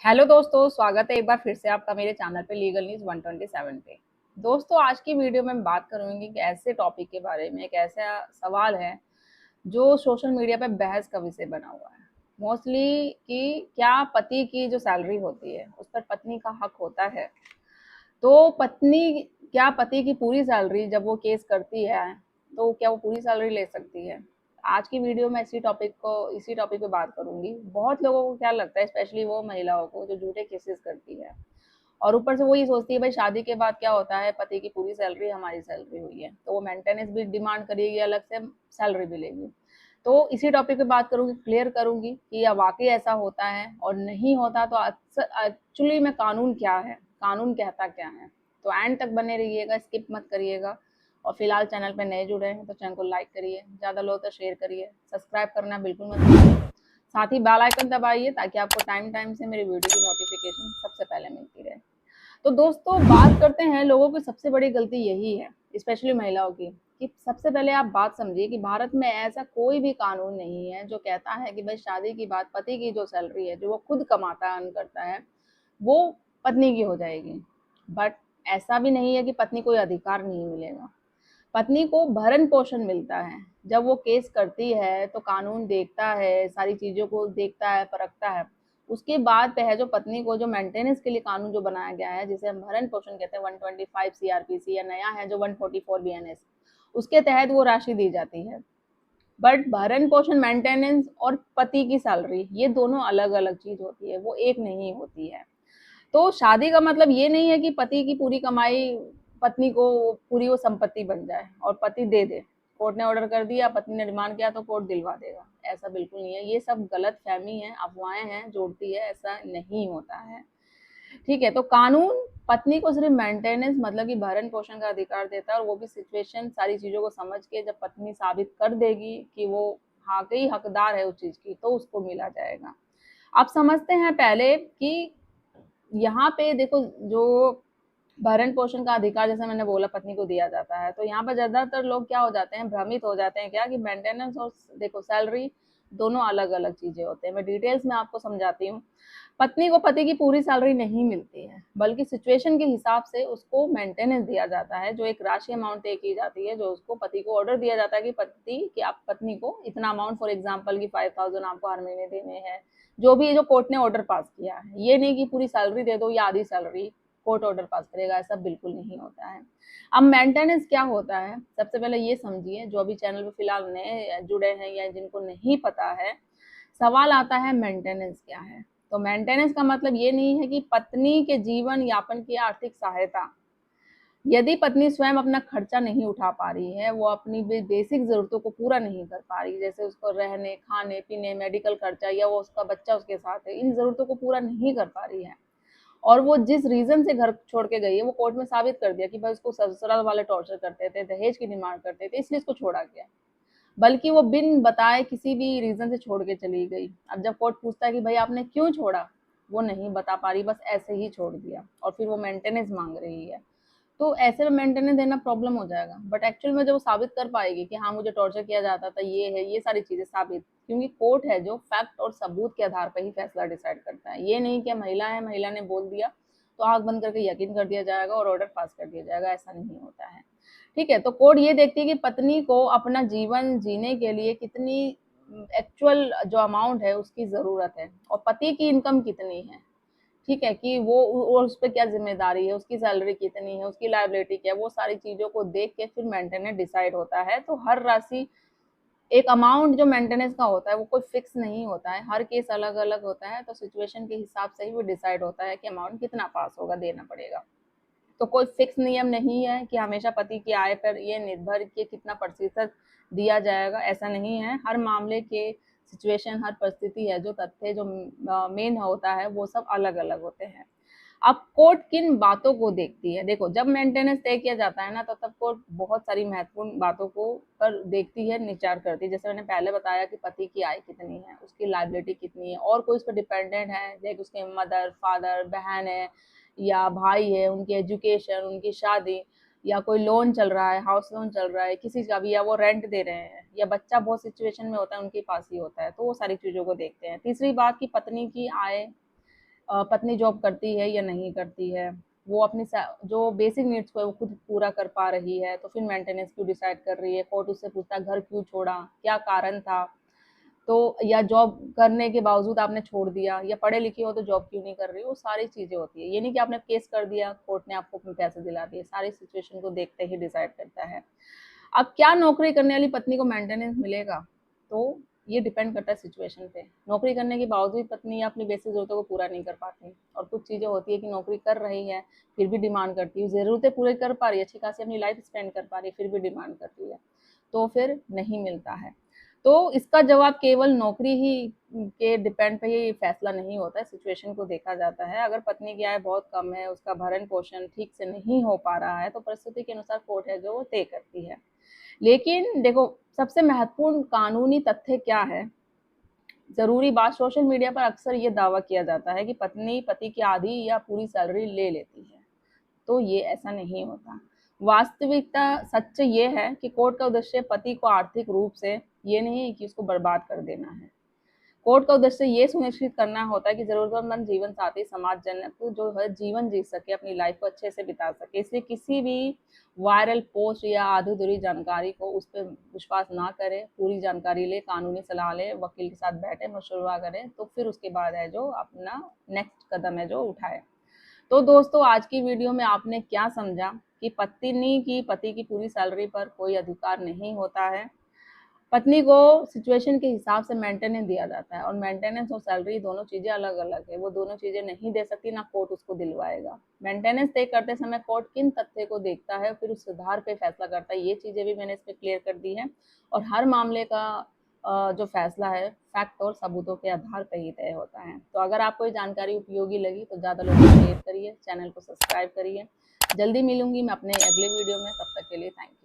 Hello दोस्तों, स्वागत है एक बार फिर से आपका मेरे चैनल पे लीगल न्यूज़ 127 पे। दोस्तों, आज की वीडियो में बात करूंगी कि ऐसे टॉपिक के बारे में, एक ऐसा सवाल है जो सोशल मीडिया पे बहस का विषय बना हुआ है। मोस्टली कि क्या पति की जो सैलरी होती है उस पर पत्नी का हक होता है। तो पत्नी क्या पति की पूरी सैलरी जब वो केस करती है तो क्या वो पूरी सैलरी ले सकती है? आज की वीडियो में इसी टॉपिक पे बात करूंगी। बहुत लोगों को क्या लगता है, स्पेशली वो महिलाओं को जो झूठे केसेस करती है और ऊपर से वो ये सोचती है भाई शादी के बाद क्या होता है, पति की पूरी सैलरी हमारी सैलरी हुई है तो वो मेंटेनेंस भी डिमांड करेगी, अलग से सैलरी भी लेगी। तो इसी टॉपिक पे बात करूंगी, क्लियर करूंगी कि या वाकई ऐसा होता है और नहीं होता तो एक्चुअली में कानून क्या है, कानून कहता क्या है। तो एंड तक बने रहिएगा, स्किप मत करिएगा। और फिलहाल चैनल पे नए जुड़े हैं तो चैनल को लाइक करिए, ज़्यादा लोग तो शेयर करिए, सब्सक्राइब करना बिल्कुल मत भूलिए। साथ ही बेल आइकन दबाइए ताकि आपको टाइम टाइम से मेरी वीडियो की नोटिफिकेशन सबसे पहले मिलती रहे। तो दोस्तों, बात करते हैं लोगों की सबसे बड़ी गलती यही है, स्पेशली महिलाओं की, कि सबसे पहले आप बात समझिए कि भारत में ऐसा कोई भी कानून नहीं है जो कहता है कि भाई शादी की बात पति की जो सैलरी है जो वो खुद कमाता है, अर्न करता है, वो पत्नी की हो जाएगी। बट ऐसा भी नहीं है कि पत्नी को अधिकार नहीं मिलेगा। पत्नी को भरण पोषण मिलता है। जब वो केस करती है तो कानून देखता है, सारी चीज़ों को देखता है, परखता है। उसके बाद पे है जो पत्नी को जो मेंटेनेंस के लिए कानून जो बनाया गया है, जिसे हम भरण पोषण कहते हैं, 125 सीआरपीसी, या नया है जो 144 बीएनएस, उसके तहत वो राशि दी जाती है। बट भरण पोषण, मेंटेनेंस और पति की सैलरी, ये दोनों अलग अलग चीज होती है, वो एक नहीं होती है। तो शादी का मतलब ये नहीं है कि पति की पूरी कमाई पत्नी को पूरी वो संपत्ति बन जाए और पति दे दे। कोर्ट ने ऑर्डर कर दिया, पत्नी ने डिमांड किया तो कोर्ट दिलवा देगा, ऐसा बिल्कुल नहीं है। ये सब गलत फहमी है, अफवाहें हैं, जोड़ती है, ऐसा नहीं होता है। ठीक है, तो कानून पत्नी को सिर्फ मेंटेनेंस मतलब कि भरण पोषण का अधिकार देता है, और वो भी सिचुएशन सारी चीजों को समझ के, जब पत्नी साबित कर देगी कि वो वाकई हकदार है उस चीज की, तो उसको मिला जाएगा। आप समझते हैं पहले कि यहाँ पे देखो, जो भरण पोषण का अधिकार जैसे मैंने बोला पत्नी को दिया जाता है, तो यहाँ पर ज्यादातर लोग क्या हो जाते हैं, भ्रमित हो जाते हैं, क्या कि मेंटेनेंस और देखो सैलरी दोनों अलग अलग चीजें होते हैं। मैं डिटेल्स में आपको समझाती हूँ। पत्नी को पति की पूरी सैलरी नहीं मिलती है, बल्कि सिचुएशन के हिसाब से उसको मेंटेनेंस दिया जाता है, जो एक राशि अमाउंट तय की जाती है, जो उसको पति को ऑर्डर दिया जाता है कि पति कि आप पत्नी को इतना अमाउंट, फॉर एग्जांपल कि 5000 आपको हर महीने देने हैं, जो भी जो कोर्ट ने ऑर्डर पास किया है। ये नहीं कि पूरी सैलरी दे दो या आधी सैलरी, कोर्ट ऑर्डर पास करेगा, ऐसा बिल्कुल नहीं होता है। अब मेंटेनेंस क्या होता है, सबसे पहले ये समझिए, जो अभी चैनल पे फिलहाल नए जुड़े हैं या जिनको नहीं पता है। सवाल आता है मेंटेनेंस क्या है। तो मेंटेनेंस का मतलब ये नहीं है कि पत्नी के जीवन यापन की आर्थिक सहायता। यदि पत्नी स्वयं अपना खर्चा नहीं उठा पा रही है, वो अपनी बेसिक जरूरतों को पूरा नहीं कर पा रही, जैसे उसको रहने, खाने पीने, मेडिकल खर्चा, या वो उसका बच्चा उसके साथ है, इन जरूरतों को पूरा नहीं कर पा रही है, और वो जिस रीजन से घर छोड़ के गई है, वो कोर्ट में साबित कर दिया कि भाई उसको ससुराल वाले टॉर्चर करते थे, दहेज की डिमांड करते थे, इसलिए इसको छोड़ा गया, बल्कि वो बिन बताए किसी भी रीजन से छोड़ के चली गई। अब जब कोर्ट पूछता है कि भाई आपने क्यों छोड़ा, वो नहीं बता पा रही, बस ऐसे ही छोड़ दिया, और फिर वो मेंटेनेंस मांग रही है। तो ऐसे में मेंटेनेंस देना प्रॉब्लम हो जाएगा। बट एक्चुअल में जब वो साबित कर पाएगी कि हाँ मुझे टॉर्चर किया जाता था, ये है, ये सारी चीजें साबित, क्योंकि कोर्ट है जो फैक्ट और सबूत के आधार पर ही फैसला डिसाइड करता है। ये नहीं कि महिला है, महिला ने बोल दिया तो आंख बंद करके यकीन कर दिया जाएगा और ऑर्डर पास कर दिया जाएगा, ऐसा नहीं होता है। ठीक है, तो कोर्ट ये देखती है कि पत्नी को अपना जीवन जीने के लिए कितनी एक्चुअल जो अमाउंट है उसकी जरूरत है, और पति की इनकम कितनी है। ठीक है, कि वो और उस पर क्या जिम्मेदारी है, उसकी सैलरी कितनी है, उसकी लायबिलिटी क्या है, वो सारी चीजों को देख के फिर मेंटेनेंस डिसाइड होता है। तो हर राशि, एक अमाउंट जो मेंटेनेंस का होता है वो कोई फिक्स नहीं होता है, हर केस अलग अलग होता है। तो सिचुएशन के हिसाब से ही वो डिसाइड होता है कि अमाउंट कितना पास होगा, देना पड़ेगा। तो कोई फिक्स नियम नहीं है कि हमेशा पति की आय पर ये निर्भर कि कितना प्रतिशत दिया जाएगा, ऐसा नहीं है। हर मामले के सिचुएशन, हर परिस्थिति है, जो तथ्य जो मेन होता है वो सब अलग अलग होते हैं। अब कोर्ट किन बातों को देखती है, देखो जब मेंटेनेंस तय किया जाता है ना, तो तब कोर्ट बहुत सारी महत्वपूर्ण बातों को पर देखती है, विचार करती है। जैसे मैंने पहले बताया कि पति की आय कितनी है, उसकी लायबिलिटी कितनी है, और कोई उस पर डिपेंडेंट है, जैसे उसके मदर, फादर, बहन है या भाई है, उनकी एजुकेशन, उनकी शादी, या कोई लोन चल रहा है, हाउस लोन चल रहा है किसी का भी, या वो रेंट दे रहे हैं, या बच्चा बहुत सिचुएशन में होता है उनके पास ही होता है, तो वो सारी चीजों को देखते हैं। तीसरी बात की पत्नी की आय पत्नी जॉब करती है या नहीं करती है, वो अपनी जो बेसिक नीड्स को है वो खुद पूरा कर पा रही है, तो फिर मेंटेनेंस क्यों डिसाइड कर रही है। कोर्ट उससे पूछता है घर क्यों छोड़ा, क्या कारण था, तो या जॉब करने के बावजूद आपने छोड़ दिया, या पढ़े लिखे हो तो जॉब क्यों नहीं कर रही हो। वो सारी चीजें होती है, ये नहीं कि आपने केस कर दिया कोर्ट ने आपको अपने पैसे दिला दिए। सारी सिचुएशन को देखते ही डिसाइड करता है। अब क्या नौकरी करने वाली पत्नी को मेंटेनेंस मिलेगा, तो ये डिपेंड करता है सिचुएशन पे। नौकरी करने के बावजूद पत्नी अपनी बेसिक जरूरतों को पूरा नहीं कर पाती, और कुछ चीजें होती है कि नौकरी कर रही है फिर भी डिमांड करती है, जरूरतें पूरी कर पा रही है, अच्छी खासी अपनी लाइफ स्पेंड कर पा रही है, फिर भी डिमांड करती है, तो फिर नहीं मिलता है। तो इसका जवाब केवल नौकरी ही के डिपेंड पे ही फैसला नहीं होता है, सिचुएशन को देखा जाता है। अगर पत्नी की आय बहुत कम है, उसका भरण पोषण ठीक से नहीं हो पा रहा है, तो परिस्थिति के अनुसार कोर्ट है जो वो तय करती है। लेकिन देखो, सबसे महत्वपूर्ण कानूनी तथ्य क्या है, जरूरी बात, सोशल मीडिया पर अक्सर ये दावा किया जाता है कि पत्नी पति की आधी या पूरी सैलरी ले लेती है, तो ये ऐसा नहीं होता। वास्तविकता सच ये है कि कोर्ट का उद्देश्य पति को आर्थिक रूप से, ये नहीं कि उसको बर्बाद कर देना है। कोर्ट का उद्देश्य ये सुनिश्चित करना होता है कि जरूरतमंद जीवन साथी समाज जनक जो है जीवन जी सके, अपनी लाइफ को अच्छे से बिता सके। इसलिए किसी भी वायरल पोस्ट या आधी अधूरी जानकारी को उस पर विश्वास ना करें, पूरी जानकारी ले, कानूनी सलाह ले, वकील के साथ बैठे मशवरा करें, तो फिर उसके बाद है जो अपना नेक्स्ट कदम है जो उठाए। तो दोस्तों, आज की वीडियो में आपने क्या समझा कि पत्नी की पति की पूरी सैलरी पर कोई अधिकार नहीं होता है। पत्नी को सिचुएशन के हिसाब से मेंटेनेंस दिया जाता है, और मेंटेनेंस और सैलरी दोनों चीजें अलग अलग है। वो दोनों चीजें नहीं दे सकती, ना कोर्ट उसको दिलवाएगा। मेंटेनेंस तय करते समय कोर्ट किन तथ्य को देखता है, फिर उस आधार पे फैसला करता है। ये चीजें भी मैंने इसमें क्लियर कर दी है, और हर मामले का जो फैसला है फैक्ट और सबूतों के आधार पर ही तय होता है। तो अगर आपको ये जानकारी उपयोगी लगी तो ज़्यादा लोगों को शेयर करिए, चैनल को सब्सक्राइब करिए। जल्दी मिलूंगी मैं अपने अगले वीडियो में, तब तक के लिए थैंक यू।